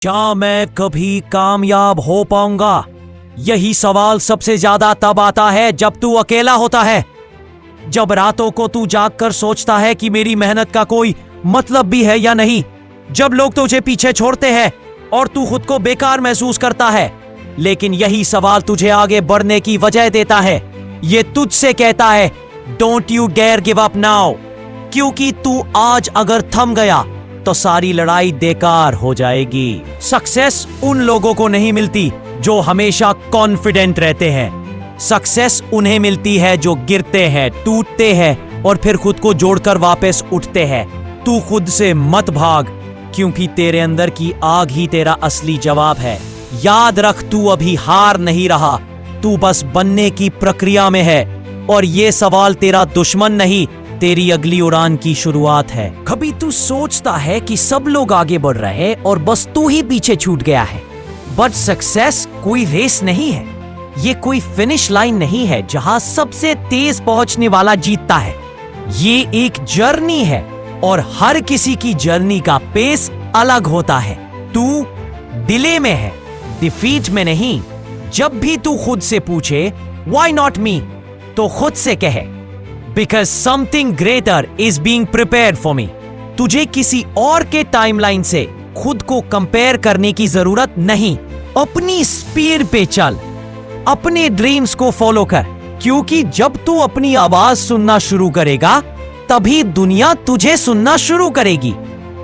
क्या मैं कभी कामयाब हो पाऊंगा? यही सवाल सबसे ज्यादा तब आता है जब तू अकेला होता है। जब रातों को तू जागकर सोचता है कि मेरी मेहनत का कोई मतलब भी है या नहीं। जब लोग तुझे पीछे छोड़ते हैं और तू खुद को बेकार महसूस करता है। लेकिन यही सवाल तुझे आगे बढ़ने की वजह देता है। ये तुझसे कहता है, don't you dare give up now. क्योंकि तू आज अगर थम गया तो सारी लड़ाई बेकार हो जाएगी। सक्सेस उन लोगों को नहीं मिलती जो हमेशा कॉन्फिडेंट रहते हैं। सक्सेस उन्हें मिलती है जो गिरते हैं, टूटते हैं और फिर खुद को जोड़कर वापस उठते हैं। तू खुद से मत भाग, क्योंकि तेरे अंदर की आग ही तेरा असली जवाब है। याद रख, तू अभी हार नहीं रहा, तू बस बनने की प्रक्रिया में है। और ये सवाल तेरा दुश्मन नहीं, तेरी अगली उड़ान की शुरुआत है। कभी तू सोचता है कि सब लोग आगे बढ़ रहे हैं और बस तू ही पीछे छूट गया है। बट सक्सेस कोई रेस नहीं है। ये कोई फिनिश लाइन नहीं है जहां सबसे तेज पहुंचने वाला जीतता है। ये एक जर्नी है और हर किसी की जर्नी का पेस अलग होता है। तू डिले में है, डिफीट में नहीं। जब भी तू खुद से पूछे व्हाई नॉट मी, तो खुद से कहे Because something greater is being prepared for me। तुझे किसी और के टाइमलाइन से खुद को कंपेयर करने की जरूरत नहीं। अपनी स्पीड पे चल, अपने ड्रीम्स को फॉलो कर, क्योंकि जब तू अपनी आवाज सुनना शुरू करेगा तभी दुनिया तुझे सुनना शुरू करेगी।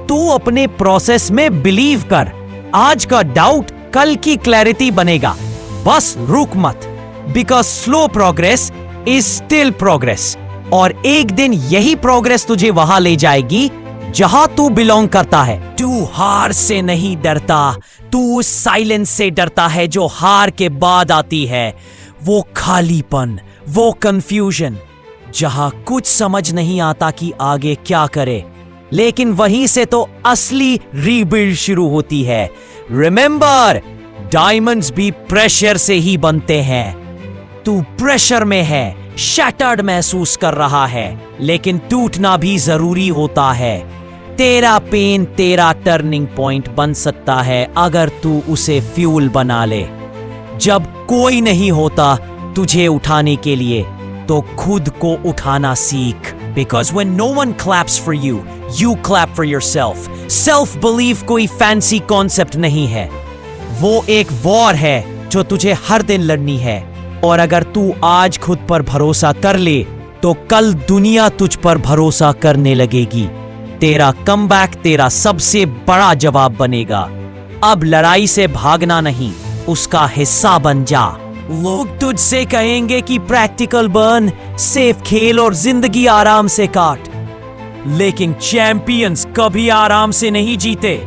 तू अपने प्रोसेस में बिलीव कर। आज का डाउट कल की क्लैरिटी बनेगा। बस रुक मत, because slow progress is still progress. और एक दिन यही प्रोग्रेस तुझे वहां ले जाएगी जहां तू बिलोंग करता है। तू हार से नहीं डरता, तू उस साइलेंस से डरता है जो हार के बाद आती है। वो खालीपन, वो कंफ्यूजन, जहां कुछ समझ नहीं आता कि आगे क्या करे। लेकिन वहीं से तो असली रीबिल्ड शुरू होती है। रिमेंबर, डायमंड्स भी प्रेशर से ही बनते हैं। तू प्रेशर में है, शैटर्ड महसूस कर रहा है, लेकिन टूटना भी जरूरी होता है। तेरा पेन तेरा टर्निंग पॉइंट बन सकता है अगर तू उसे फ्यूल बना ले। जब कोई नहीं होता तुझे उठाने के लिए, तो खुद को उठाना सीख। Because when no one claps for you, you clap for yourself। Self belief कोई फैंसी कॉन्सेप्ट नहीं है, वो एक वॉर है जो तुझे हर दिन लड़नी है। और अगर तू आज खुद पर भरोसा कर ले तो कल दुनिया तुझ पर भरोसा करने लगेगी। तेरा कमबैक तेरा सबसे बड़ा जवाब बनेगा। अब लड़ाई से भागना नहीं, उसका हिस्सा बन जा। लोग तुझसे कहेंगे कि प्रैक्टिकल बन, सेफ खेल और जिंदगी आराम से काट। लेकिन चैंपियंस कभी आराम से नहीं जीते।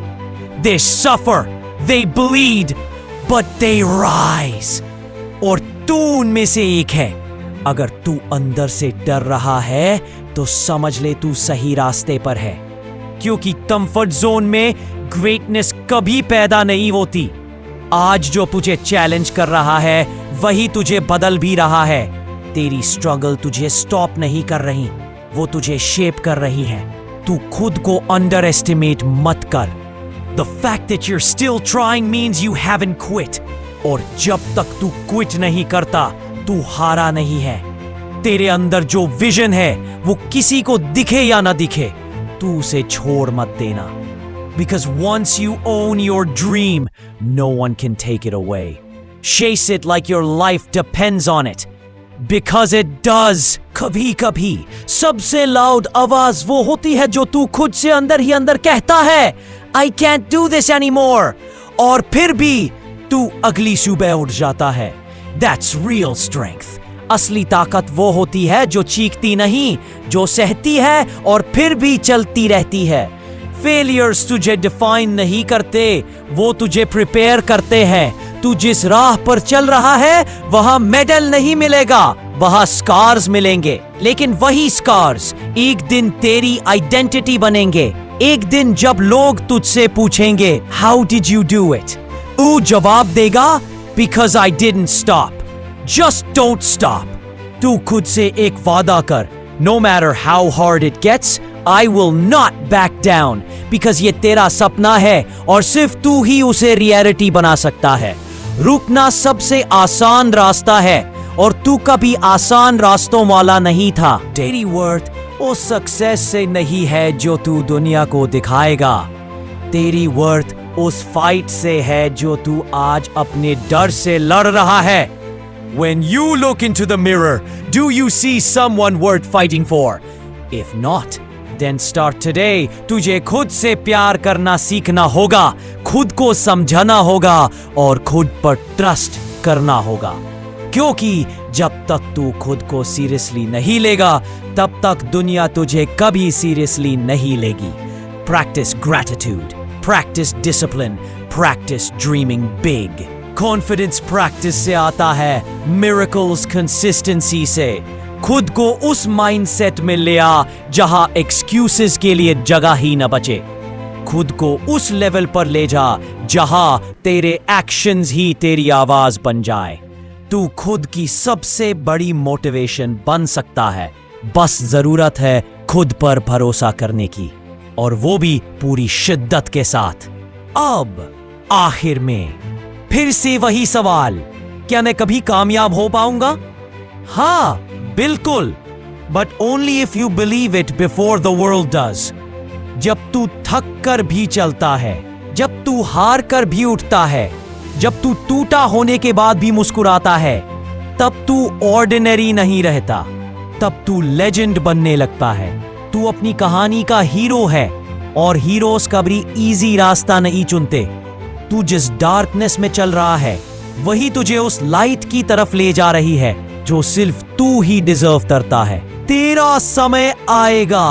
They suffer, they bleed, but they rise। और तू उनमें से एक है। अगर तू अंदर से डर रहा है तो समझ ले तू सही रास्ते पर है, क्योंकि कंफर्ट जोन में ग्रेटनेस कभी पैदा नहीं होती। आज जो तुझे चैलेंज कर रहा है वही तुझे बदल भी रहा है। तेरी स्ट्रगल तुझे स्टॉप नहीं कर रही, वो तुझे शेप कर रही है। तू खुद को अंडर एस्टिमेट मत कर। The fact that you're still trying means you haven't quit। और जब तक तू क्विट नहीं करता, तू हारा नहीं है। तेरे अंदर जो विजन है वो किसी को दिखे या ना दिखे, तू उसे छोड़ मत देना। Because once you own your dream, no one can take it away। Chase it like your life depends on it। Because it does। कभी कभी सबसे लाउड आवाज वो होती है जो तू खुद से अंदर ही अंदर कहता है, I can't do this anymore। और फिर भी तू अगली सुबह उठ जाता है। That's real strength। असली ताकत वो होती है जो चीखती नहीं, जो सहती है और फिर भी चलती रहती है। फेलियर्स तुझे डिफाइन नहीं करते, वो तुझे प्रिपेयर करते हैं। तू जिस राह पर चल रहा है वहां मेडल नहीं मिलेगा, वहां स्कार्स मिलेंगे। लेकिन वही स्कार्स एक दिन तेरी आइडेंटिटी बनेंगे। एक दिन जब लोग तुझसे पूछेंगे, how did you do it, तू जवाब देगा, because I didn't stop। Just don't stop। तू खुद से एक वादा कर, no matter how hard it gets, I will not back down, because ये तेरा सपना है और सिर्फ तू ही उसे रियलिटी बना सकता है। रुकना सबसे आसान रास्ता है और तू कभी आसान रास्तों वाला नहीं था। तेरी वर्थ उस सक्सेस से नहीं है जो तू दुनिया को दिखाएगा, तेरी वर्थ उस फाइट से है जो तू आज अपने डर से लड़ रहा है। When you look into the mirror, do you see someone worth fighting for? If not, then start today. तुझे खुद से प्यार करना सीखना होगा, खुद को समझना होगा और खुद पर ट्रस्ट करना होगा, क्योंकि जब तक तू खुद को सीरियसली नहीं लेगा तब तक दुनिया तुझे कभी सीरियसली नहीं लेगी। Practice gratitude, practice discipline, practice dreaming big. Confidence practice से आता है, मिरेकल्स कंसिस्टेंसी से। खुद को उस माइंडसेट में ले आ जहां एक्सक्यूजेस के लिए जगह ही न बचे। खुद को उस लेवल पर ले जा जहां तेरे एक्शंस ही तेरी आवाज बन जाए। तू खुद की सबसे बड़ी मोटिवेशन बन सकता है, बस जरूरत है खुद पर भरोसा करने की, और वो भी पूरी शिद्दत के साथ। अब आखिर में फिर से वही सवाल, क्या मैं कभी कामयाब हो पाऊंगा? हाँ, बिल्कुल, but only if you believe it before the world does. जब तू थक कर भी चलता है, जब तू हार कर भी उठता है, जब तू टूटा होने के बाद भी मुस्कुराता है, तब तू ऑर्डिनरी नहीं रहता, तब तू लेजेंड बनने लगता है। तू अपनी कहानी का हीरो है, और हीरोज कभी इजी रास्ता नहीं चुनते। तू जिस डार्कनेस में चल रहा है वही तुझे उस लाइट की तरफ ले जा रही है जो सिर्फ तू ही डिजर्व करता है। तेरा समय आएगा,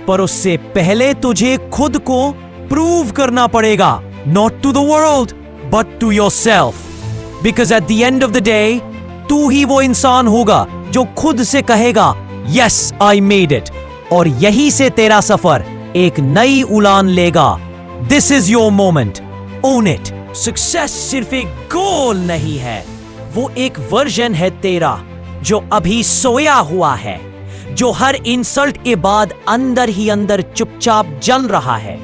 पर उससे पहले तुझे खुद को प्रूव करना पड़ेगा, not to the world but to yourself. Because at the end of the day तू ही वो इंसान होगा जो खुद से कहेगा यस आई मेड इट, और यही से तेरा सफर एक नई उड़ान लेगा। This is your moment, own it. Success सिर्फ एक गोल नहीं है, वो एक वर्जन है तेरा जो अभी सोया हुआ है, जो हर इंसल्ट के बाद अंदर ही अंदर चुपचाप जल रहा है,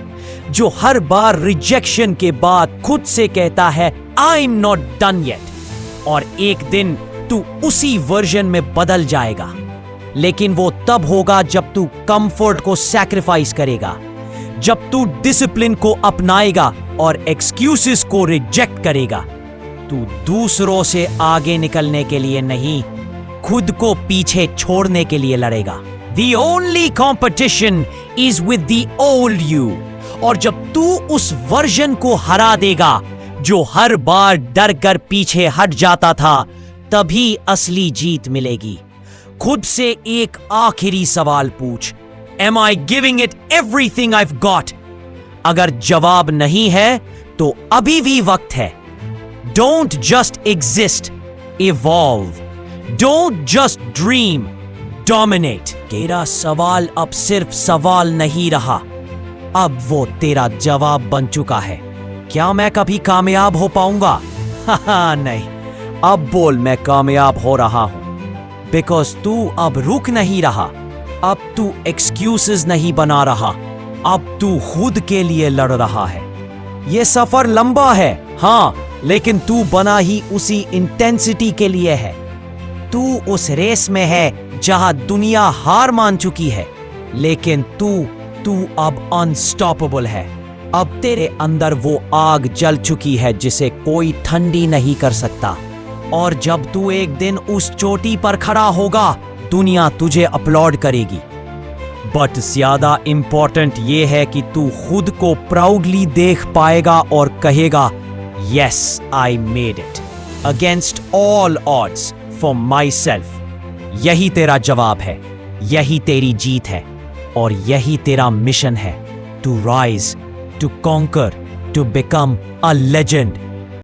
जो हर बार रिजेक्शन के बाद खुद से कहता है I am not done yet. और एक दिन तू उसी वर्जन में बदल जाएगा, लेकिन वो तब होगा जब तू कंफर्ट को सैक्रिफाइस करेगा, जब तू डिसिप्लिन को अपनाएगा और एक्सक्यूजेस को रिजेक्ट करेगा। तू दूसरों से आगे निकलने के लिए नहीं, खुद को पीछे छोड़ने के लिए लड़ेगा। The only competition is with the old you। और जब तू उस वर्जन को हरा देगा जो हर बार डर कर पीछे हट जाता था, तभी असली जीत मिलेगी। खुद से एक आखिरी सवाल पूछ, Am I giving it everything I've got? अगर जवाब नहीं है तो अभी भी वक्त है। Don't just exist, evolve. Don't just dream, dominate. तेरा सवाल अब सिर्फ सवाल नहीं रहा, अब वो तेरा जवाब बन चुका है। क्या मैं कभी कामयाब हो पाऊंगा? नहीं, अब बोल मैं कामयाब हो रहा हूं। बिकॉज तू अब रुक नहीं रहा, अब तू एक्सक्यूजेस नहीं बना रहा, अब तू खुद के लिए लड़ रहा है। ये सफर लंबा है, हाँ, लेकिन तू बना ही उसी इंटेंसिटी के लिए है। तू उस रेस में है जहां दुनिया हार मान चुकी है, लेकिन तू अब अनस्टॉपेबल है। अब तेरे अंदर वो आग जल चुकी है जिसे कोई ठंडी नहीं कर सकता, और जब तू एक दिन उस चोटी पर खड़ा होगा दुनिया तुझे अपलॉड करेगी। बट ज्यादा इंपॉर्टेंट ये है कि तू खुद को प्राउडली देख पाएगा और कहेगा yes I made it against all odds for my self. यही तेरा जवाब है, यही तेरी जीत है, और यही तेरा मिशन है, to rise, to conquer, to become a legend.